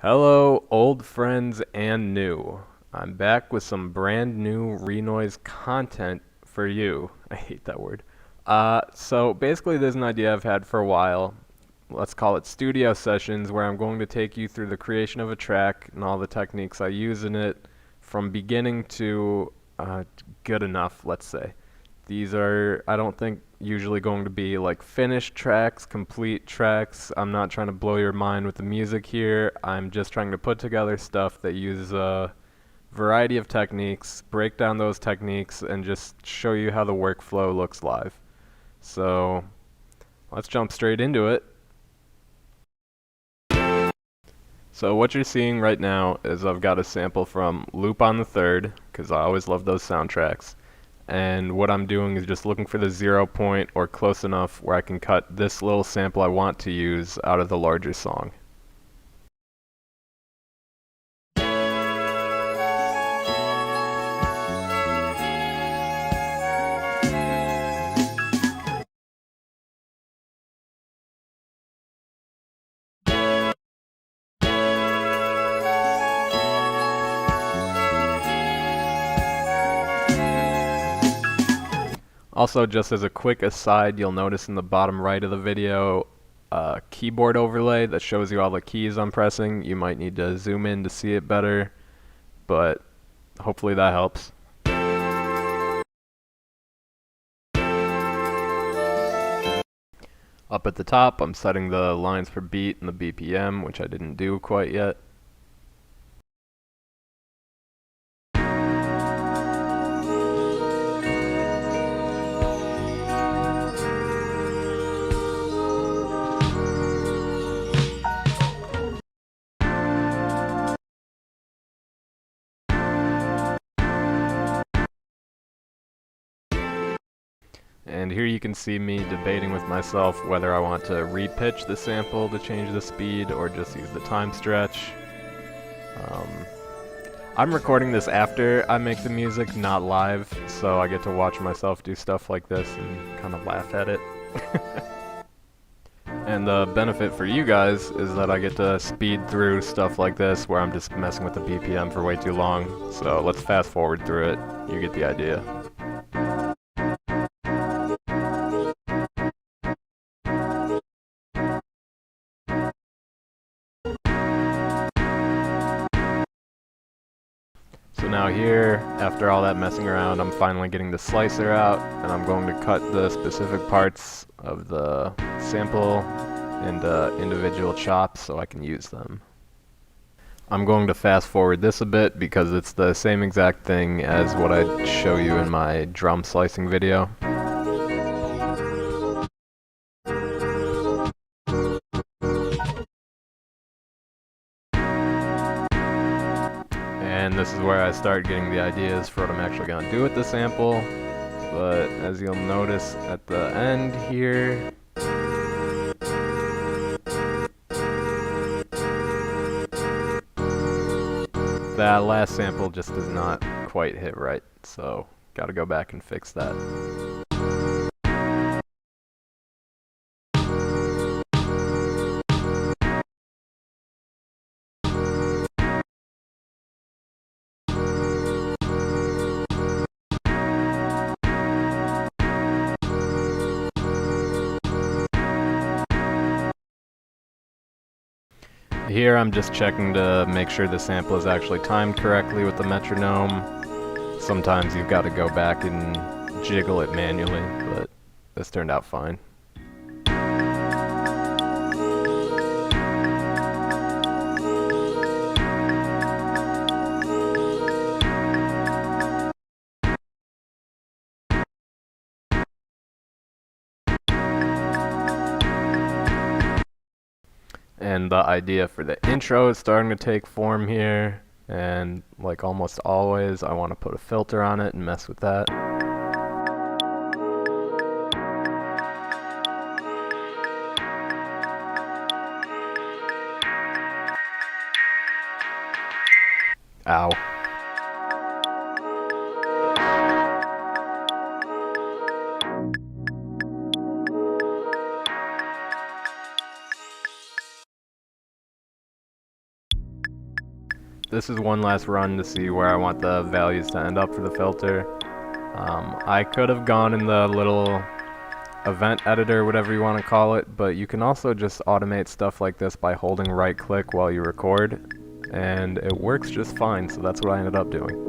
Hello, old friends and new. I'm back with some brand new Renoise content for you. I hate that word. So basically, there's an idea I've had for a while. Let's call it studio sessions, where I'm going to take you through the creation of a track and all the techniques I use in it from beginning to good enough, let's say. These are, I don't think, usually going to be like finished tracks, complete tracks. I'm not trying to blow your mind with the music here. I'm just trying to put together stuff that uses a variety of techniques, break down those techniques, and just show you how the workflow looks live. So let's jump straight into it. So what you're seeing right now is I've got a sample from Loop on the Third, because I always love those soundtracks. And what I'm doing is just looking for the 0 point or close enough where I can cut this little sample I want to use out of the larger song. Also, just as a quick aside, you'll notice in the bottom right of the video a keyboard overlay that shows you all the keys I'm pressing. You might need to zoom in to see it better, but hopefully that helps. Up at the top, I'm setting the lines per beat and the BPM, which I didn't do quite yet. And here you can see me debating with myself whether I want to repitch the sample to change the speed or just use the time stretch. I'm recording this after I make the music, not live, so I get to watch myself do stuff like this and kind of laugh at it. And the benefit for you guys is that I get to speed through stuff like this where I'm just messing with the BPM for way too long. So let's fast forward through it. You get the idea. So now here, after all that messing around, I'm finally getting the slicer out, and I'm going to cut the specific parts of the sample into individual chops so I can use them. I'm going to fast forward this a bit because it's the same exact thing as what I show you in my drum slicing video. And this is where I start getting the ideas for what I'm actually going to do with the sample. But as you'll notice at the end here, that last sample just does not quite hit right, so gotta go back and fix that. Here I'm just checking to make sure the sample is actually timed correctly with the metronome. Sometimes you've got to go back and jiggle it manually, but this turned out fine. And the idea for the intro is starting to take form here, and like almost always, I want to put a filter on it and mess with that. Ow. this is one last run to see where I want the values to end up for the filter. I could have gone in the little event editor, whatever you want to call it, but you can also just automate stuff like this by holding right click while you record, and it works just fine, so that's what I ended up doing.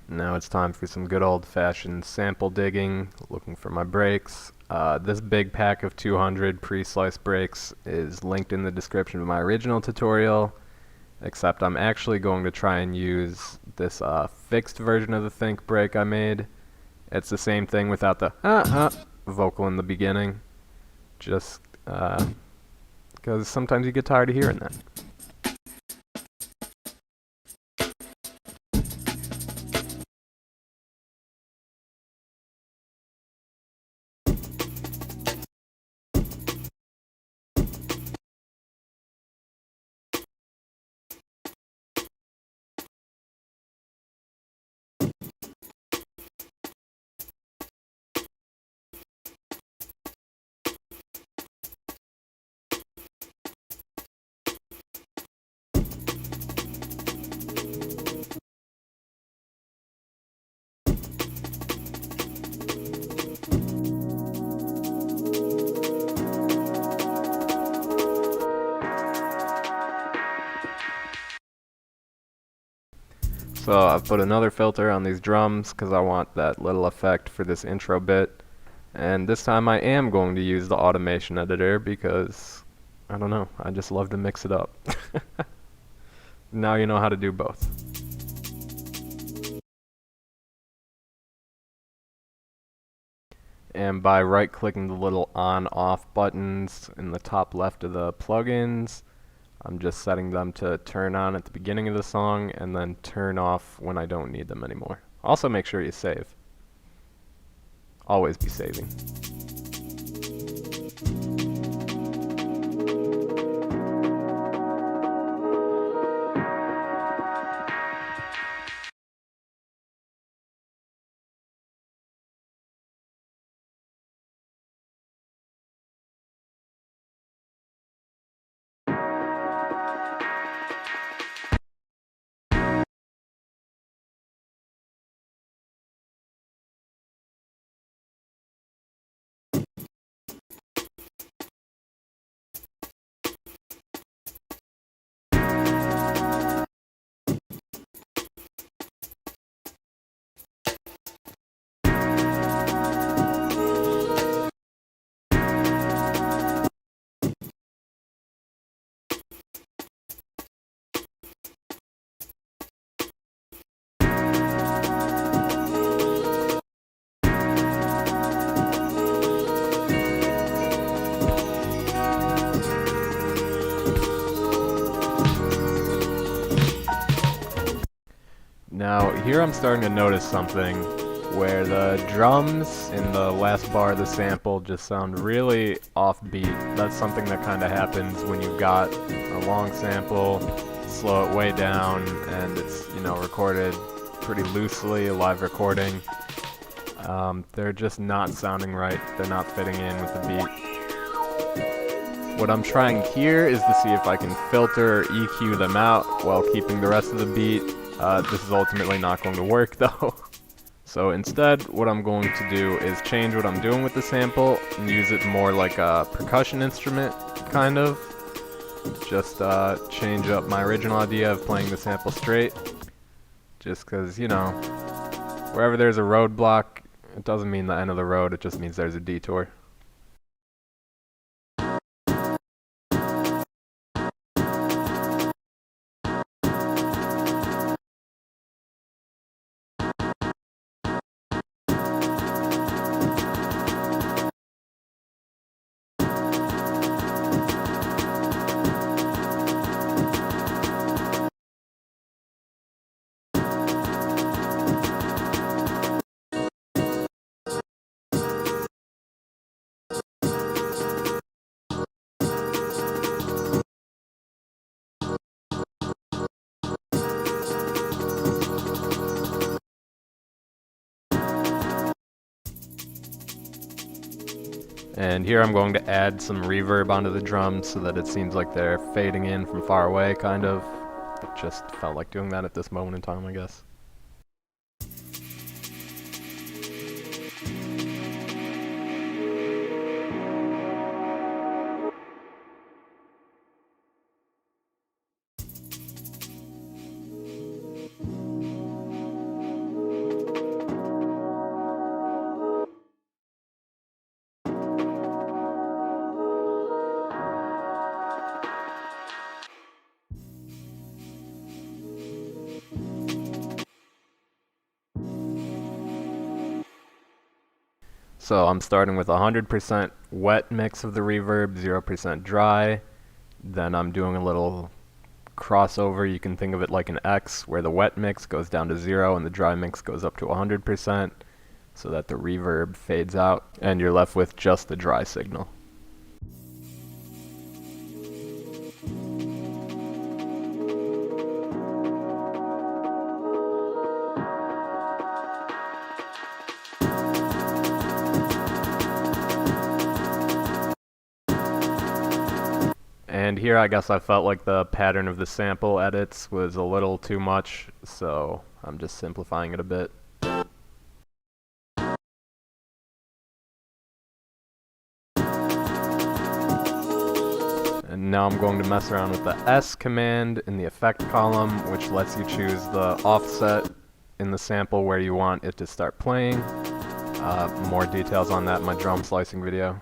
Now it's time for some good old-fashioned sample digging, looking for my breaks. This big pack of 200 pre-sliced breaks is linked in the description of my original tutorial, except I'm actually going to try and use this fixed version of the think break I made. It's the same thing without the vocal in the beginning, just because sometimes you get tired of hearing that. So I've put another filter on these drums because I want that little effect for this intro bit. And this time I am going to use the automation editor because, I don't know, I just love to mix it up. Now you know how to do both. And by right-clicking the little on-off buttons in the top left of the plugins, I'm just setting them to turn on at the beginning of the song and then turn off when I don't need them anymore. Also make sure you save. Always be saving. Now, here I'm starting to notice something where the drums in the last bar of the sample just sound really offbeat. That's something that kind of happens when you've got a long sample, slow it way down, and it's, you know, recorded pretty loosely, a live recording. They're just not sounding right. They're not fitting in with the beat. What I'm trying here is to see if I can filter or EQ them out while keeping the rest of the beat. This is ultimately not going to work though. So instead, what I'm going to do is change what I'm doing with the sample and use it more like a percussion instrument, kind of. Just change up my original idea of playing the sample straight. Just because, you know, wherever there's a roadblock, it doesn't mean the end of the road, it just means there's a detour. And here I'm going to add some reverb onto the drums so that it seems like they're fading in from far away, kind of. It just felt like doing that at this moment in time, I guess. So I'm starting with 100% wet mix of the reverb, 0% dry. Then I'm doing a little crossover. You can think of it like an X, where the wet mix goes down to 0 and the dry mix goes up to 100%, so that the reverb fades out and you're left with just the dry signal. And here I guess I felt like the pattern of the sample edits was a little too much, so I'm just simplifying it a bit. And now I'm going to mess around with the S command in the effect column, which lets you choose the offset in the sample where you want it to start playing. More details on that in my drum slicing video.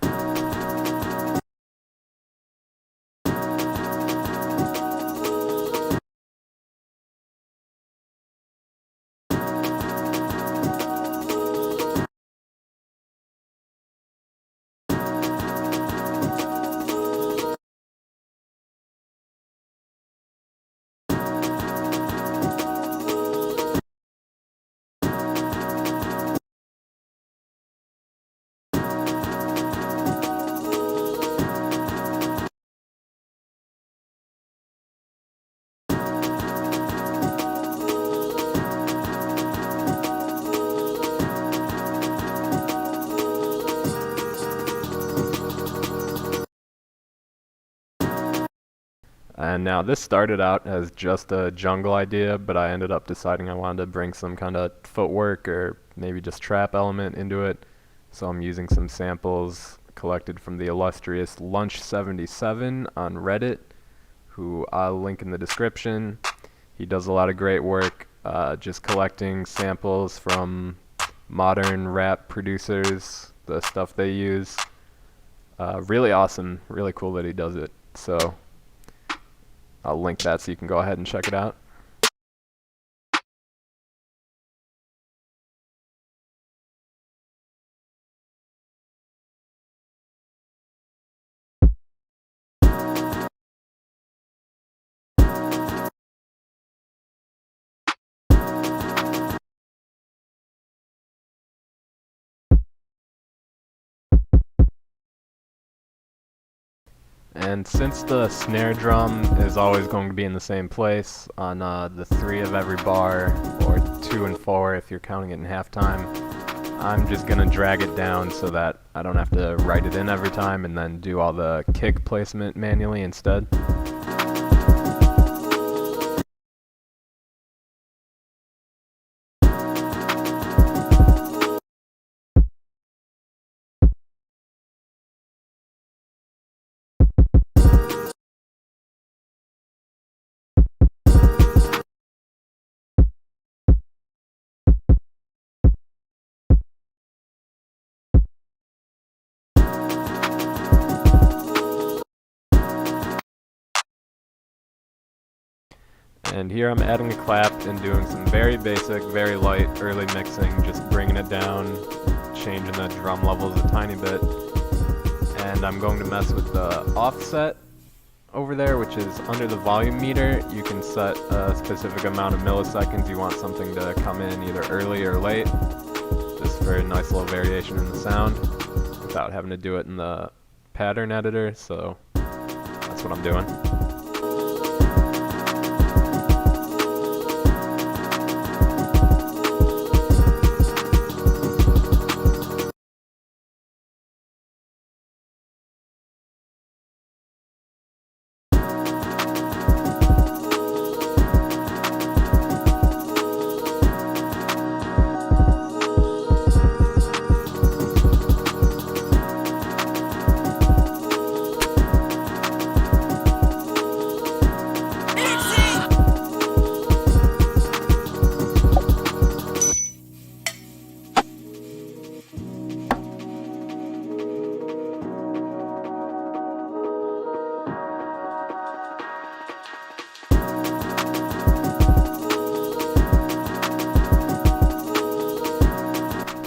And now this started out as just a jungle idea, but I ended up deciding I wanted to bring some kind of footwork or maybe just trap element into it. So I'm using some samples collected from the illustrious Lunch77 on Reddit, who I'll link in the description. He does a lot of great work just collecting samples from modern rap producers, the stuff they use. Really awesome, really cool that he does it. So I'll link that so you can go ahead and check it out. And since the snare drum is always going to be in the same place on the 3 of every bar, or 2 and 4 if you're counting it in halftime, I'm just going to drag it down so that I don't have to write it in every time and then do all the kick placement manually instead. And here I'm adding a clap and doing some very basic, very light early mixing, just bringing it down, changing the drum levels a tiny bit. And I'm going to mess with the offset over there, which is under the volume meter. You can set a specific amount of milliseconds you want something to come in either early or late, just for a nice little variation in the sound without having to do it in the pattern editor, so that's what I'm doing.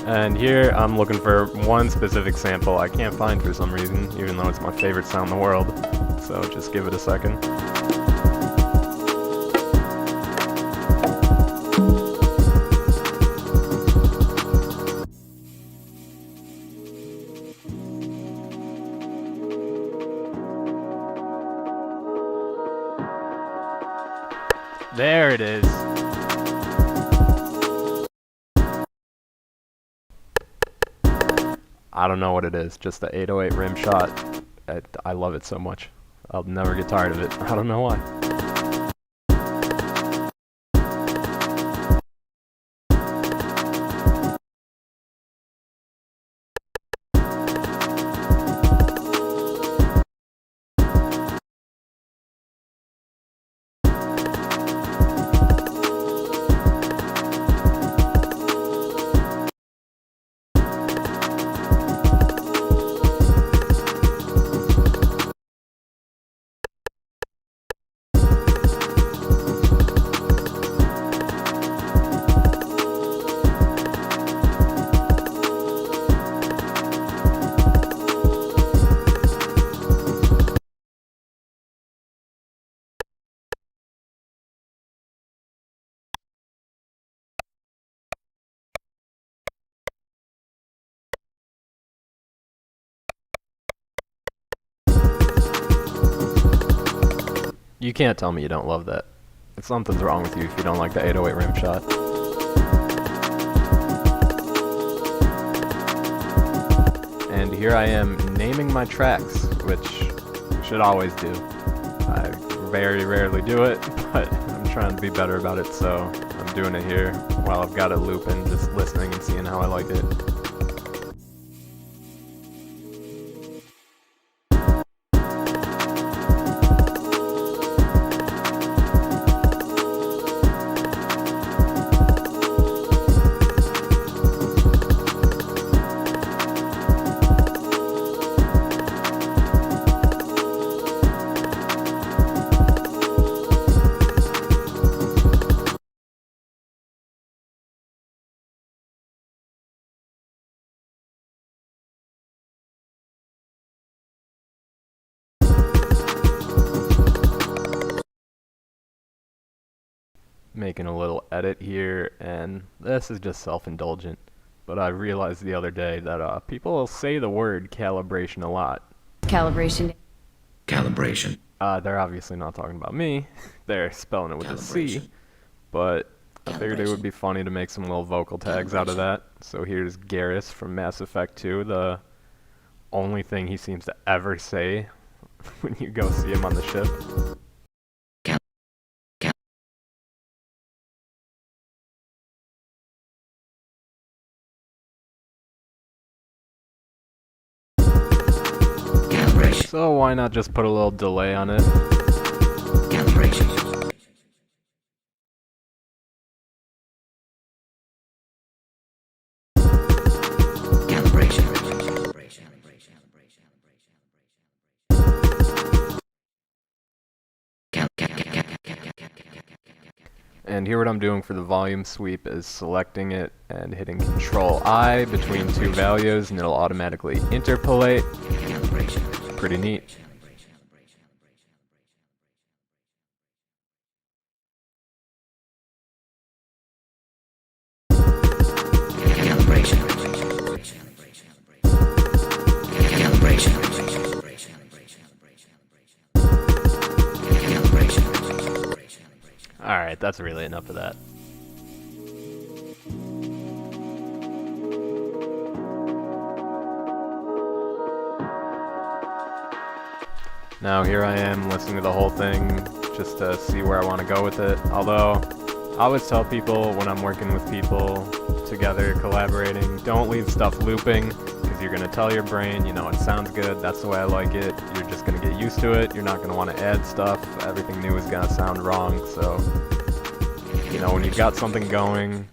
And here I'm looking for one specific sample I can't find for some reason, even though it's my favorite sound in the world. So just give it a second. There it is. I don't know what it is, just the 808 rim shot. I love it so much. I'll never get tired of it. I don't know why. You can't tell me you don't love that. Something's wrong with you if you don't like the 808 rim shot. And here I am naming my tracks, which I should always do. I very rarely do it, but I'm trying to be better about it, so I'm doing it here while I've got it looping, just listening and seeing how I like it. Making a little edit here, and this is just self-indulgent, but I realized the other day that people will say the word calibration a lot. Calibration. They're obviously not talking about me. They're spelling it with a C, but I figured it would be funny to make some little vocal tags out of that. So here's Garrus from Mass Effect 2, the only thing he seems to ever say when you go see him on the ship. So why not just put a little delay on it? And here what I'm doing for the volume sweep is selecting it and hitting Control-I between two values, and it'll automatically interpolate. Pretty neat. Alright, that's really enough of that. Now here I am listening to the whole thing just to see where I want to go with it. Although, I always tell people when I'm working with people together, collaborating, don't leave stuff looping, because you're going to tell your brain, you know, it sounds good, that's the way I like it, you're just going to get used to it, you're not going to want to add stuff, everything new is going to sound wrong, so, you know, when you've got something going,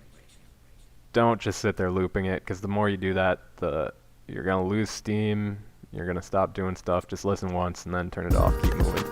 don't just sit there looping it, because the more you do that, you're going to lose steam, you're going to stop doing stuff, just listen once and then turn it off, keep moving.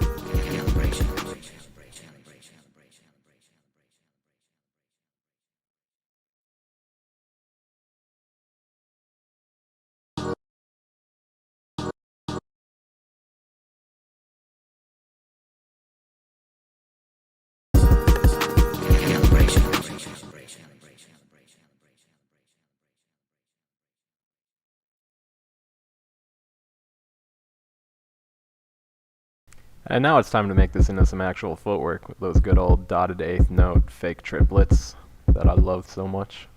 And now it's time to make this into some actual footwork with those good old dotted eighth note fake triplets that I love so much.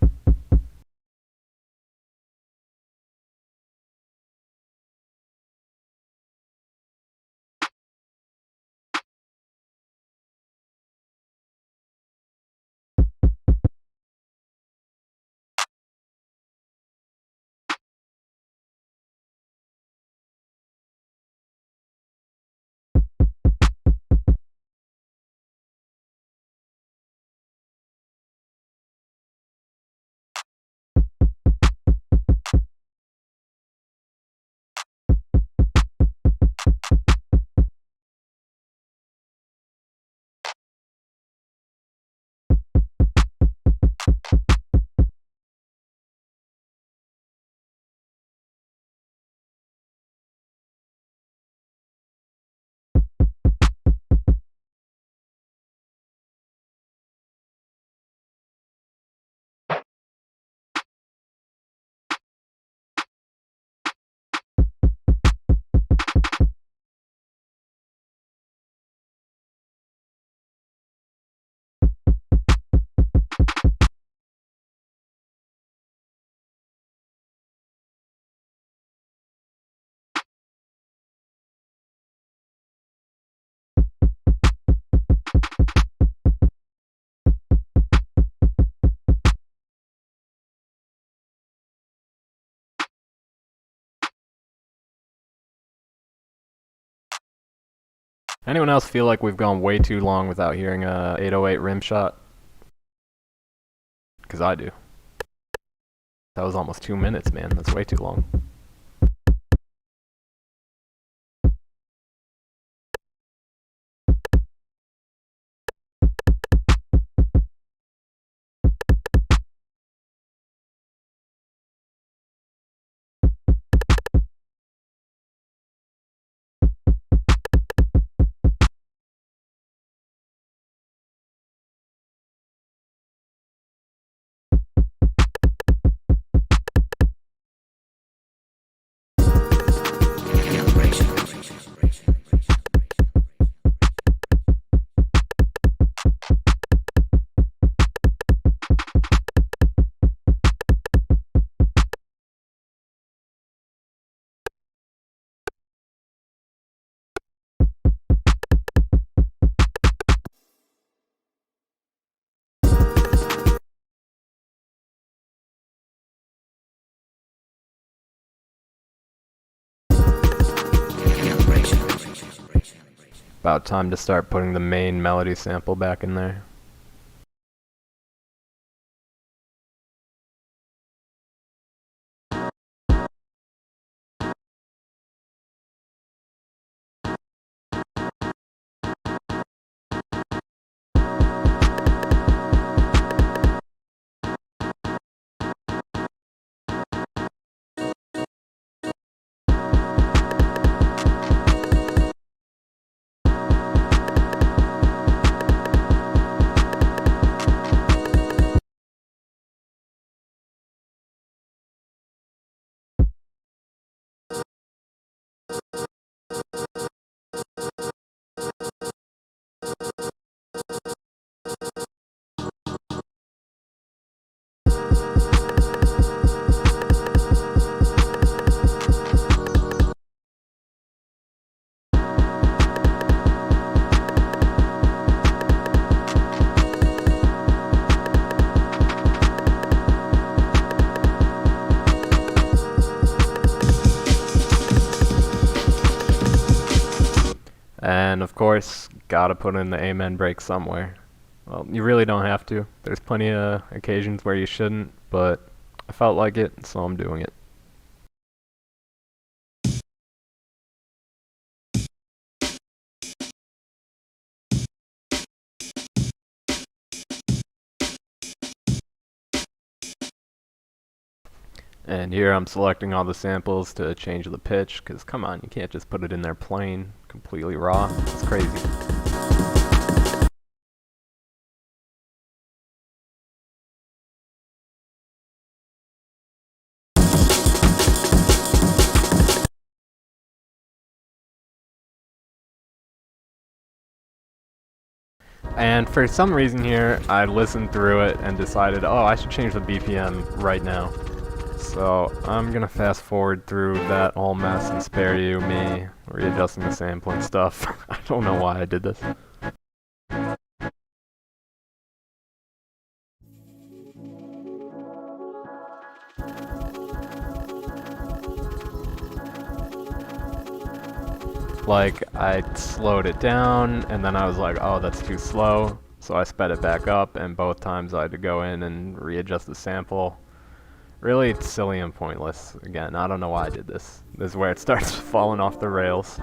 Anyone else feel like we've gone way too long without hearing a 808 rim shot? Because I do. That was almost 2 minutes, man. That's way too long. About time to start putting the main melody sample back in there. And of course, gotta put in the amen break somewhere. Well, you really don't have to. There's plenty of occasions where you shouldn't, but I felt like it, so I'm doing it. And here I'm selecting all the samples to change the pitch, because come on, you can't just put it in there plain, completely raw. It's crazy. And for some reason here, I listened through it and decided, oh, I should change the BPM right now. So I'm gonna fast forward through that whole mess and spare you me readjusting the sample and stuff. I don't know why I did this. Like, I slowed it down, and then I was like, oh, that's too slow. So I sped it back up, and both times I had to go in and readjust the sample. Really silly and pointless. Again, I don't know why I did this. This is where it starts falling off the rails.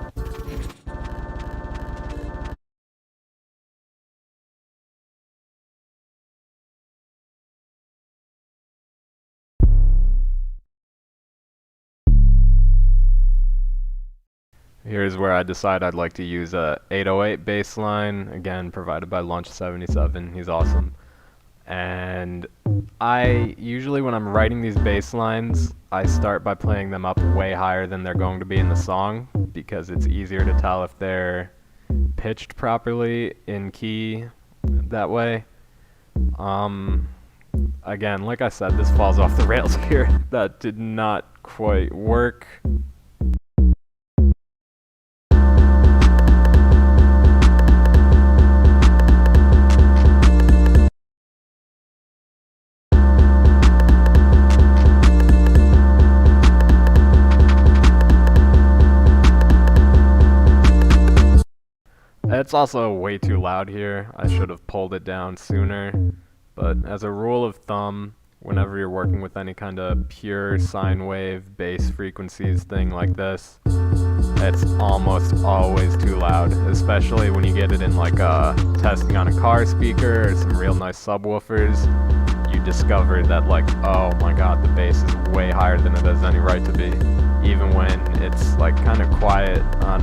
Here's where I decide I'd like to use a 808 bassline, again provided by Lunch77, he's awesome. And I usually, when I'm writing these bass lines, I start by playing them up way higher than they're going to be in the song, because it's easier to tell if they're pitched properly in key that way. Again, like I said, this falls off the rails here. That did not quite work. It's also way too loud here. I should have pulled it down sooner. But as a rule of thumb, whenever you're working with any kind of pure sine wave bass frequencies thing like this, it's almost always too loud, especially when you get it in like testing on a car speaker or some real nice subwoofers. You discover that like, oh my god, the bass is way higher than it has any right to be, even when it's like kind of quiet on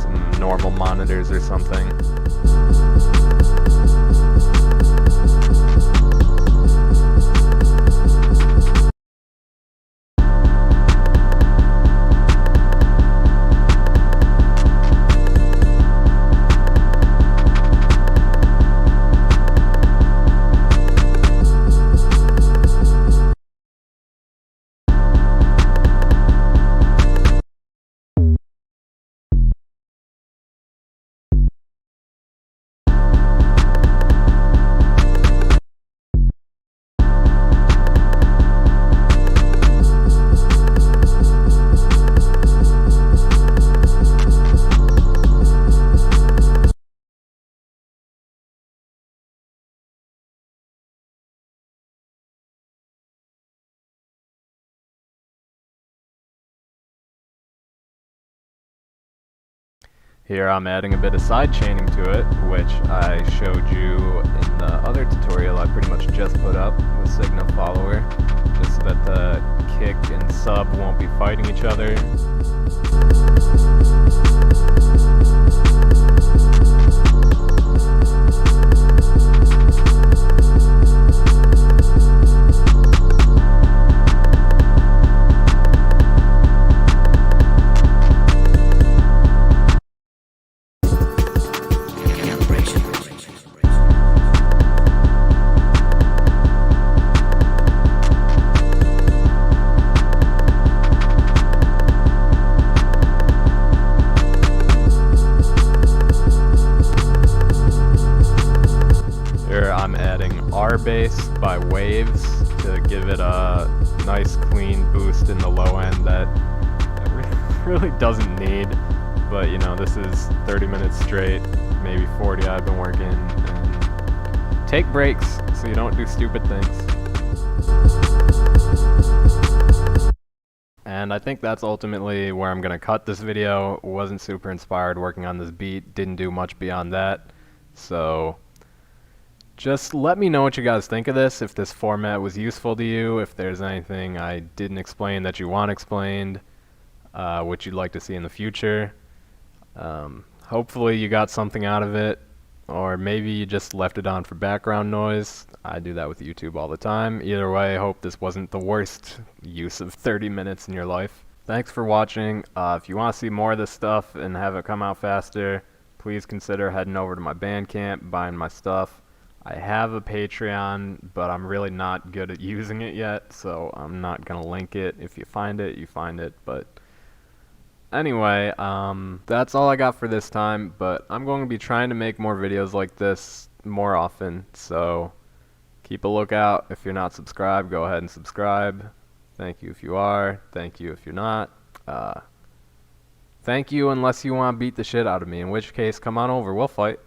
some normal monitors or something. Here I'm adding a bit of side chaining to it, which I showed you in the other tutorial I pretty much just put up with Signal Follower, just so that the kick and sub won't be fighting each other. Bass by Waves to give it a nice clean boost in the low end that it really doesn't need, but you know, this is 30 minutes straight, maybe 40 I've been working, and take breaks so you don't do stupid things. And I think that's ultimately where I'm gonna cut this video. Wasn't super inspired working on this beat, didn't do much beyond that, so just let me know what you guys think of this, if this format was useful to you, if there's anything I didn't explain that you want explained, what you'd like to see in the future. Hopefully you got something out of it, or maybe you just left it on for background noise. I do that with YouTube all the time. Either way, I hope this wasn't the worst use of 30 minutes in your life. Thanks for watching. If you want to see more of this stuff and have it come out faster, please consider heading over to my Bandcamp, buying my stuff. I have a Patreon, but I'm really not good at using it yet, so I'm not going to link it. If you find it, you find it. But anyway, that's all I got for this time, but I'm going to be trying to make more videos like this more often, so keep a lookout. If you're not subscribed, go ahead and subscribe. Thank you if you are. Thank you if you're not. Thank you unless you want to beat the shit out of me, in which case, come on over. We'll fight.